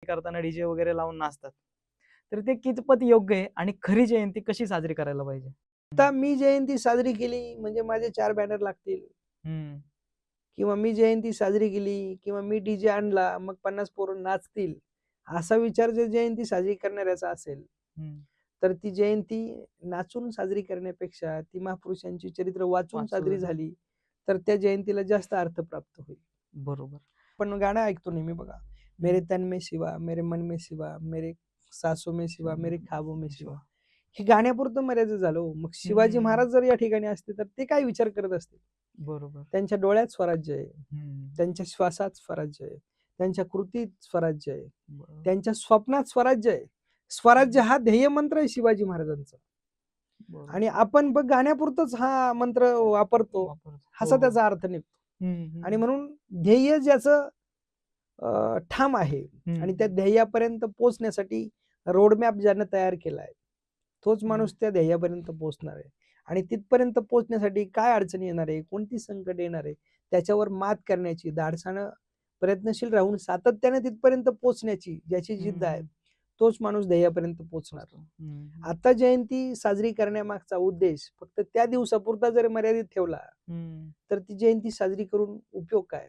करताना डीजे वगैरे लावून नाचतात. तर ते कितपत योग्य आहे आणि खरी जयंती कशी साजरी करायला पाहिजे? आता मी जयंती साजरी केली म्हणजे माझे 4 बॅनर लागतील हं, किंवा मी जयंती साजरी केली किंवा मी डीजे आणला मग 50 पोरं नाचतील. असा विचार जर जयंती साजरी करणाऱ्याचा असेल, हं. तर ती जयंती नाचून साजरी करण्यापेक्षा ती महापुरुषांची चरित्र वाचून साजरी वाचून. झाली, तर त्या जयंतीला जास्त अर्थ प्राप्त होईल. बरोबर. पण गाणं ऐकतो नेहमी बघा. मेरे हं. तन में शिवा, मेरे मन में शिवा, मेरे सासों में शिवा, मेरे ख्वाबों में शिवा. शिवा. हे गाण्यापुरतं मर्यादित झालं हो. मग शिवाजी हं. महाराज जर या ठिकाणी असते, तर ते काय विचार करत असतील? बरोबर. त्यांच्या डोळ्यात स्वराज्य आहे, हं. त्यांच्या श्वासात स्वराज्य आहे, त्यांच्या कृतीत स्वराज्य आहे, बरोबर. त्यांच्या स्वप्नात स्वराज्य आहे. स्वराज्य हा ध्येयमंत्र आहे शिवाजी महाराजांचा. बरोबर. आणि आपण बघ गाण्यापुरतच हा मंत्र वापरतो, वापरतो. असा हो, हो. त्याचा अर्थ निघतो. हं, आणि हं. म्हणून ध्येय ज्याचं ठाम आहे आणि त्या हं. ध्येयापर्यंत पोहोचण्यासाठी रोडमॅप ज्यानं तयार केला आहे, तोच हं. माणूस त्या ध्येयापर्यंत पोहोचणार आहे. आणि तिथपर्यंत पोहोचण्यासाठी काय अडचणी येणार आहे, कोणती संकट येणार आहे, त्याच्यावर मात करण्याची धाडसानं प्रयत्नशील राहून सातत्याने तिथपर्यंत पोहोचण्याची ज्याची जिद्द आहे, हं. तोच माणूस ध्येयापर्यंत पोहोचणार. पोहोचतो. हं. आता जयंती साजरी करण्यामागचा उद्देश फक्त त्या दिवसापुरता जर मर्यादित ठेवला, हं. तर ती जयंती साजरी करून उपयोग काय?